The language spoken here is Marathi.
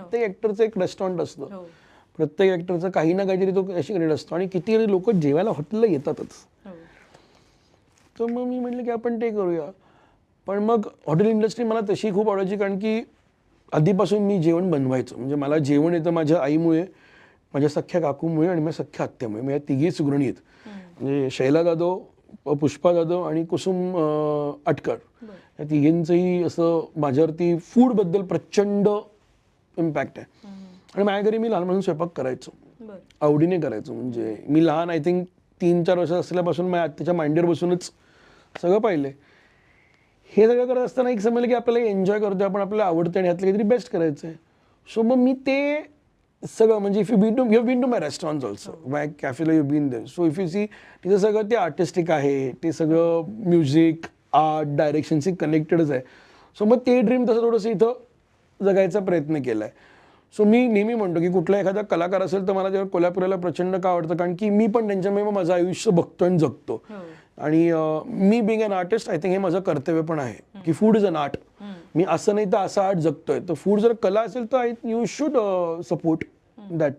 प्रत्येक ऍक्टरचं एक रेस्टॉरंट असतं, प्रत्येक ऍक्टरचं काही ना काहीतरी तो रेस्टॉरंट असतो आणि किती लोक जेवायला हॉटेलला येतातच. तर मग मी म्हटलं की आपण ते करूया. पण मग हॉटेल इंडस्ट्री मला तशी खूप आवडायची, कारण की आधीपासून मी जेवण बनवायचं. म्हणजे मला जेवण येतं माझ्या आईमुळे, माझ्या सख्ख्या काकूमुळे आणि माझ्या सख्ख्या आत्यामुळे. म्हणजे तिघी सुगृणी आहेत. म्हणजे शैला जाधव, पुष्पा जाधव आणि कुसुम अटकर, या तिघींचंही असं माझ्यावरती फूडबद्दल प्रचंड इम्पॅक्ट आहे. आणि माझ्या घरी मी लहानपणापासून स्वयंपाक करायचो, आवडीने करायचो. म्हणजे मी लहान, आय थिंक 3-4 वर्ष असल्यापासून माझ्या आत्याच्या मांडीवर बसूनच सगळं पाहिलंय. हे सगळं करत असताना एक समजलं की आपल्याला एन्जॉय करतोय आपण, आपल्याला आवडतं आणि ह्यातलं काहीतरी बेस्ट करायचं आहे. सो मग मी ते सगळं, म्हणजे if you been to my restaurants also, my कॅफेला you been there. So if you see, तिथं सगळं ते आर्टिस्टिक आहे, ते सगळं म्युझिक, आर्ट, डायरेक्शनशी कनेक्टेडच आहे. सो मग ते ड्रीम तसं थोडंसं इथं जगायचा प्रयत्न केला आहे. सो मी नेहमी म्हणतो की कुठला एखादा कलाकार असेल तर मला जेव्हा कोल्हापुराला प्रचंड का आवडतं, कारण की मी पण त्यांच्यामुळे माझं आयुष्य बघतो आणि जगतो. आणि मी being an artist, I think हे माझं कर्तव्य पण आहे की फूड इज अन आर्ट. मी असं नाही तर असं आर्ट जगतोय, तर फूड जर कला असेल तर यू शुड सपोर्ट दॅट.